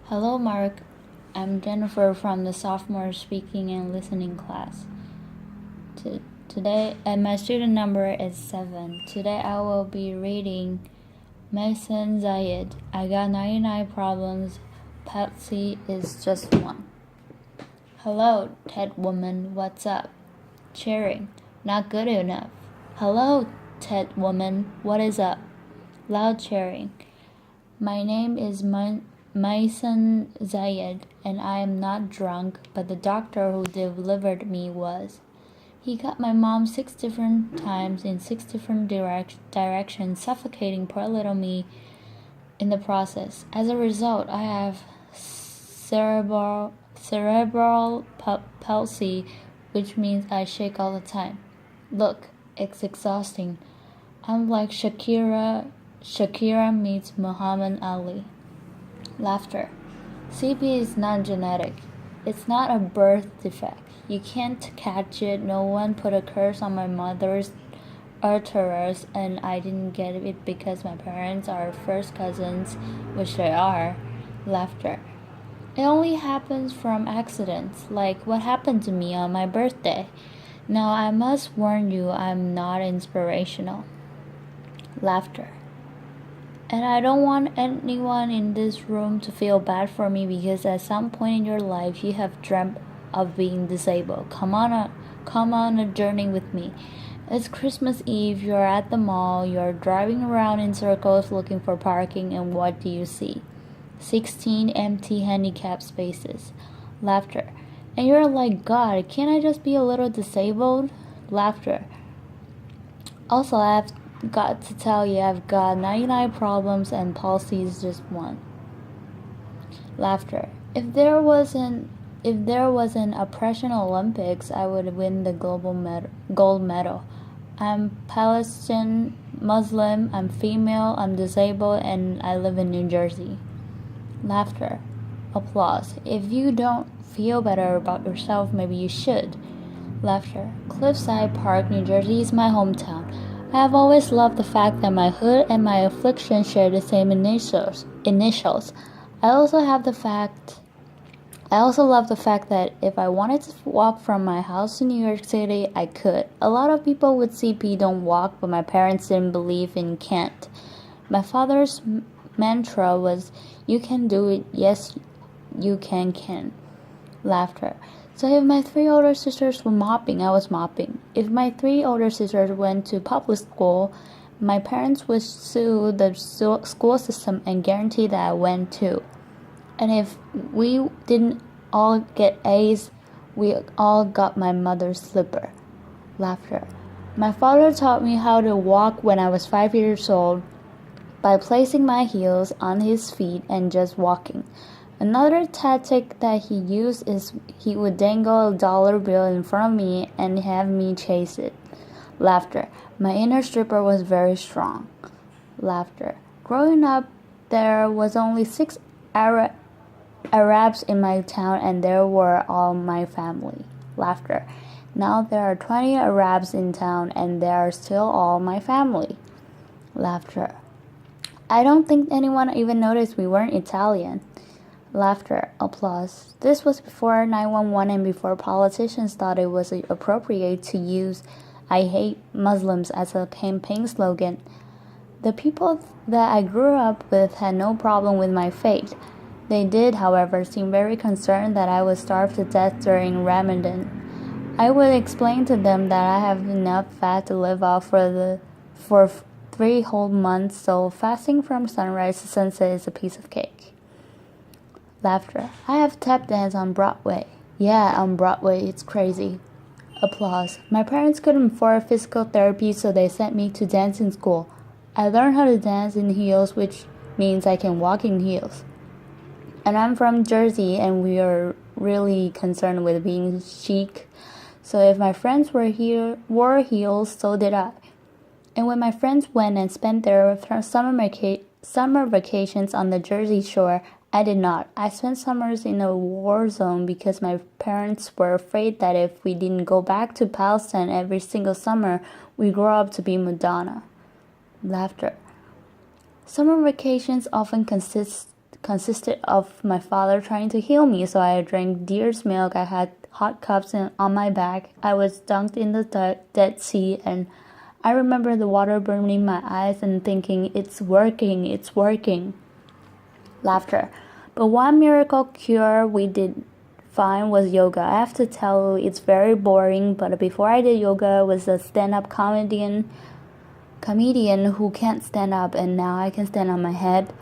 Hello, Mark. I'm Jennifer from the Sophomore Speaking and Listening class. Today, and my student number is 7. Today, I will be reading Maysoon Zayid. I got 99 problems. Patsy is just one. Hello, Ted woman. What's up? Cheering. Not good enough. Hello, Ted woman. What is up? Loud cheering. My name is Maysoon Zayid, and I am not drunk, but the doctor who delivered me was. He cut my mom 6 different times in 6 different directions, suffocating poor little me in the process. As a result, I have cerebral palsy, which means I shake all the time. Look, it's exhausting. I'm like Shakira meets Muhammad Ali. Laughter. CP is not genetic. It's not a birth defect. You can't catch it. No one put a curse on my mother's uterus, and I didn't get it because my parents are first cousins, which they are. Laughter. It only happens from accidents, like what happened to me on my birthday. Now I must warn you, I'm not inspirational. Laughter. And I don't want anyone in this room to feel bad for me because at some point in your life you have dreamt of being disabled. Come on a journey with me. It's Christmas Eve, you're at the mall, you're driving around in circles looking for parking, and what do you see? 16 empty handicap spaces. Laughter. And you're like, God, can't I just be a little disabled? Laughter. Also, I've got to tell you, I've got 99 problems and palsy is just one. Laughter. If there was an oppression Olympics, I would win the gold medal. I'm Palestinian, Muslim, I'm female, I'm disabled, and I live in New Jersey. Laughter. Applause. If you don't feel better about yourself, maybe you should. Laughter. Cliffside Park, New Jersey is my hometown. I have always loved the fact that my hood and my affliction share the same initials. I also love the fact that if I wanted to walk from my house to New York City, I could. A lot of people with CP don't walk, but my parents didn't believe in can't. My father's mantra was, you can do it, yes, you can. Laughter. So if my 3 older sisters were mopping, I was mopping. If my 3 older sisters went to public school, my parents would sue the school system and guarantee that I went too. And if we didn't all get A's, we all got my mother's slipper. Laughter. My father taught me how to walk when I was 5 years old by placing my heels on his feet and just walking. Another tactic that he used is he would dangle a dollar bill in front of me and have me chase it. Laughter. My inner stripper was very strong. Laughter. Growing up, there was only 6 Arabs in my town, and they were all my family. Laughter. Now there are 20 Arabs in town, and they are still all my family. Laughter. I don't think anyone even noticed we weren't Italian. Laughter. Applause. This was before 911 and before politicians thought it was appropriate to use I hate Muslims as a campaign slogan. The people that I grew up with had no problem with my fate. They did, however, seem very concerned that I would starve to death during Ramadan. I would explain to them that I have enough fat to live off for 3 whole months, so fasting from sunrise to sunset is a piece of cake. Laughter. I have tap dance on Broadway. Yeah, on Broadway, it's crazy. Applause. My parents couldn't afford physical therapy, so they sent me to dancing school. I learned how to dance in heels, which means I can walk in heels. And I'm from Jersey, and we are really concerned with being chic. So if my friends wore heels, so did I. And when my friends went and spent their summer vacations on the Jersey Shore, I did not. I spent summers in a war zone because my parents were afraid that if we didn't go back to Palestine every single summer, we'd grow up to be Madonna. Laughter. Summer vacations often consisted of my father trying to heal me, so I drank deer's milk. I had hot cups on my back. I was dunked in the Dead Sea, and I remember the water burning my eyes and thinking, it's working, it's working. Laughter. But one miracle cure we did find was yoga. I have to tell you, it's very boring, but before I did yoga, I was a stand-up comedian who can't stand up, and now I can stand on my head.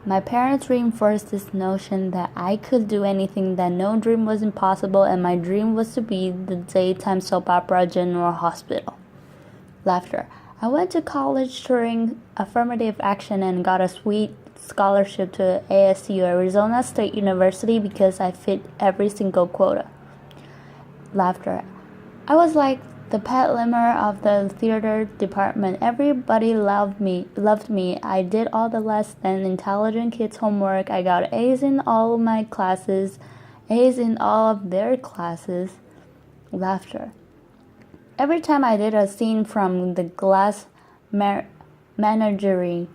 My parents reinforced this notion that I could do anything, that no dream was impossible, and my dream was to be the daytime soap opera General Hospital. Laughter. I went to college during affirmative action and got a sweet scholarship to ASU, Arizona State University, because I fit every single quota. Laughter. I was like the pet lemur of the theater department. Everybody loved me. I did all the less than intelligent kids' homework. I got A's in all of my classes, A's in all of their classes. Laughter. Every time I did a scene from the Glass Menagerie,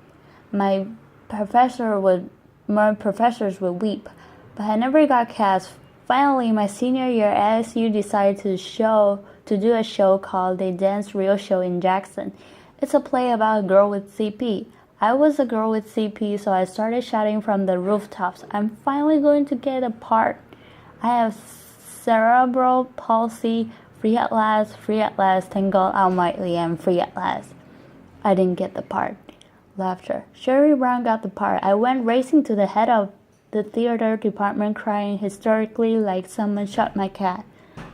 my professors would weep, but I never got cast. Finally, my senior year, ASU decided to do a show called A Dance Real Show in Jackson. It's a play about a girl with CP. I was a girl with CP, so I started shouting from the rooftops, I'm finally going to get a part. I have cerebral palsy, free at last, thank God Almighty, I'm free at last. I didn't get the part. Laughter. Sherry Brown got the part. I went racing to the head of the theater department crying hysterically like someone shot my cat,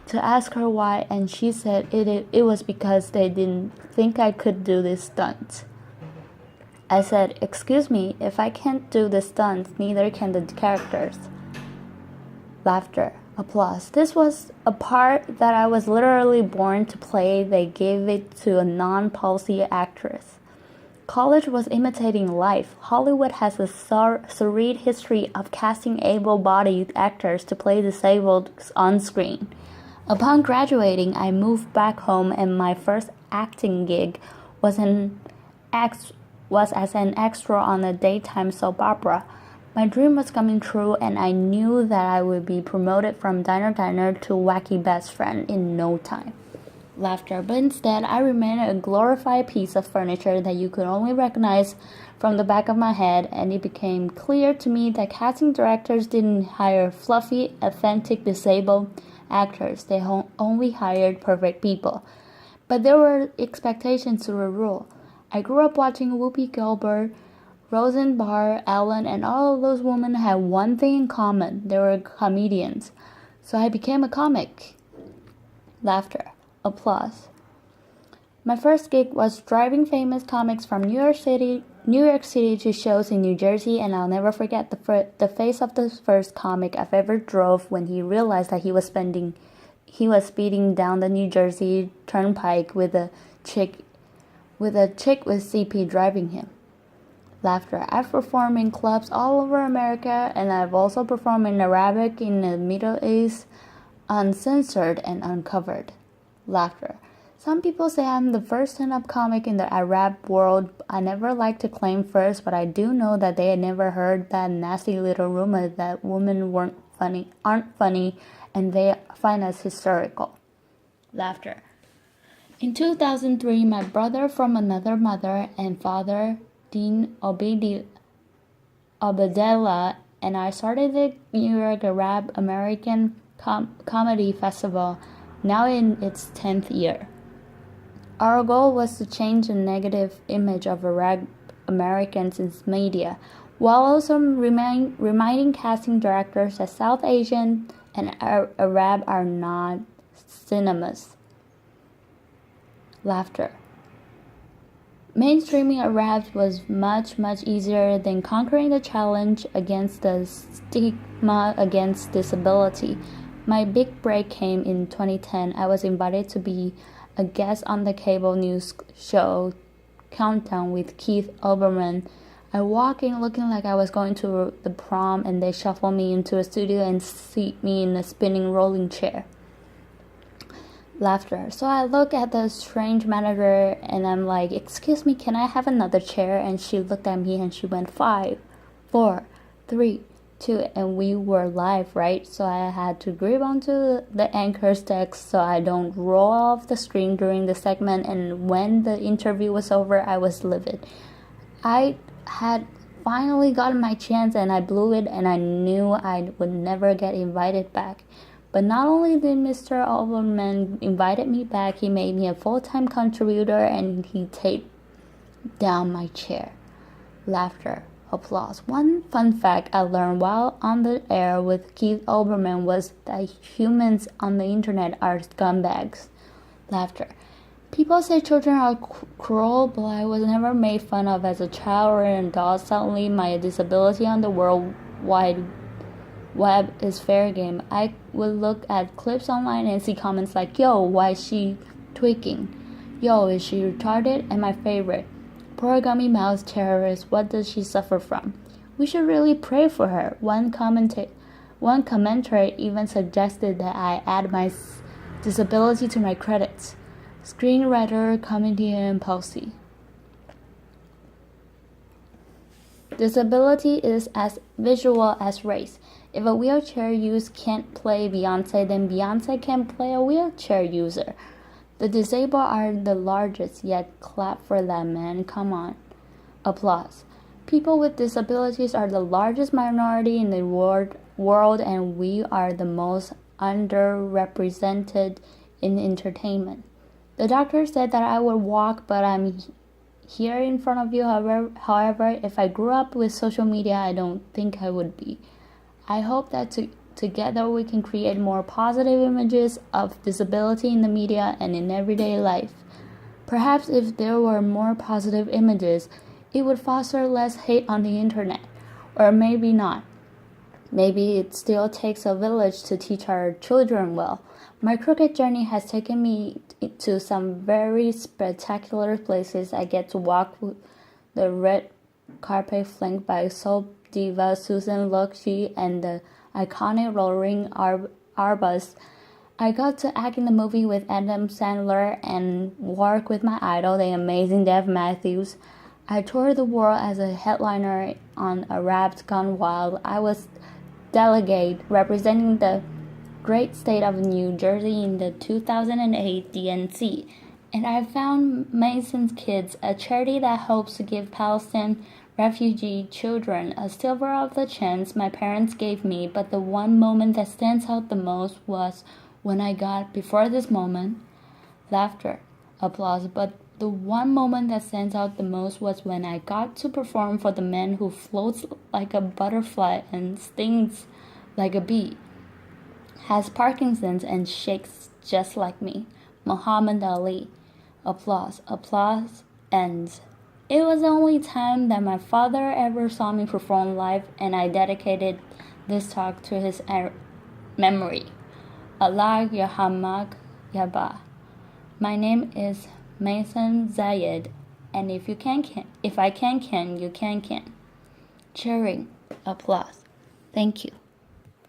to ask her why, and she said it was because they didn't think I could do this stunt. I said, excuse me, if I can't do the stunts, neither can the characters. Laughter. Applause. This was a part that I was literally born to play. They gave it to a non-palsy actress. College was imitating life. Hollywood has a storied history of casting able-bodied actors to play disabled on screen. Upon graduating, I moved back home, and my first acting gig was as an extra on a daytime soap opera. My dream was coming true, and I knew that I would be promoted from diner to wacky best friend in no time. Laughter. But instead, I remained a glorified piece of furniture that you could only recognize from the back of my head, and it became clear to me that casting directors didn't hire fluffy, authentic, disabled actors. They only hired perfect people. But there were expectations to a rule. I grew up watching Whoopi Goldberg, Roseanne Barr, Ellen, and all of those women had one thing in common. They were comedians. So I became a comic. Laughter. Applause. My first gig was driving famous comics from New York City to shows in New Jersey, and I'll never forget the face of the first comic I've ever drove when he realized that he was speeding down the New Jersey Turnpike with a chick with CP driving him. Laughter. I've performed in clubs all over America, and I've also performed in Arabic in the Middle East, uncensored and uncovered. Laughter. Some people say I'm the first stand-up comic in the Arab world. I never like to claim first, but I do know that they had never heard that nasty little rumor that women aren't funny, and they find us hysterical. Laughter. In 2003, my brother from another mother and father, Dean Obadella, and I started the New York Arab American Comedy Festival, now in its 10th year. Our goal was to change the negative image of Arab Americans in media, while also reminding casting directors that South Asian and Arab are not synonymous. Laughter. Mainstreaming Arabs was much easier than conquering the challenge against the stigma against disability. My big break came in 2010. I was invited to be a guest on the cable news show Countdown with Keith Olbermann. I walk in looking like I was going to the prom, and they shuffle me into a studio and seat me in a spinning rolling chair. Laughter. So I look at the strange manager and I'm like, excuse me, can I have another chair? And she looked at me and she went 5, 4, 3, 2, and we were live, right? So I had to grip onto the anchor's text so I don't roll off the screen during the segment, and when the interview was over, I was livid. I had finally gotten my chance and I blew it, and I knew I would never get invited back. But not only did Mr. Olbermann invited me back, he made me a full-time contributor and he taped down my chair. Laughter, applause. One fun fact I learned while on the air with Keith Olbermann was that humans on the internet are scumbags. Laughter. People say children are cruel, but I was never made fun of as a child or an adult. Suddenly, my disability on the World Wide Web is fair game. I would look at clips online and see comments like, "Yo, why is she tweaking? Yo, is she retarded?" And my favorite, "Poor gummy mouse terrorist, what does she suffer from? We should really pray for her." One commenter even suggested that I add my disability to my credits. Screenwriter, comedian, Posey. Disability is as visual as race. If a wheelchair user can't play Beyonce, then Beyonce can't play a wheelchair user. The disabled are the largest, yet clap for that, man. Come on. Applause. People with disabilities are the largest minority in the world, and we are the most underrepresented in entertainment. The doctor said that I would walk, but I'm here in front of you. However, if I grew up with social media, I don't think I would be. I hope that together we can create more positive images of disability in the media and in everyday life. Perhaps if there were more positive images, it would foster less hate on the internet. Or maybe not. Maybe it still takes a village to teach our children well. My crooked journey has taken me to some very spectacular places. I get to walk the red carpet flanked by soap diva Susan Lokshi and the iconic Roaring Arbus. I got to act in the movie with Adam Sandler and work with my idol, the amazing Dave Matthews. I toured the world as a headliner on Arabs Gone Wild. I was delegate representing the great state of New Jersey in the 2008 DNC, and I found Mayson's Kids, a charity that hopes to give Palestinian refugee children a sliver of the chance my parents gave me. But the one moment that stands out the most was when I got, before this moment, laughter, applause, but the one moment that stands out the most was when I got to perform for the man who floats like a butterfly and stings like a bee, has Parkinson's and shakes just like me, Muhammad Ali. Applause, applause ends. It was the only time that my father ever saw me perform live, and I dedicated this talk to his memory. Allah Yarhamak Yaba. My name is Maysoon Zayid, and if I can, you can. Cheering, applause. Thank you.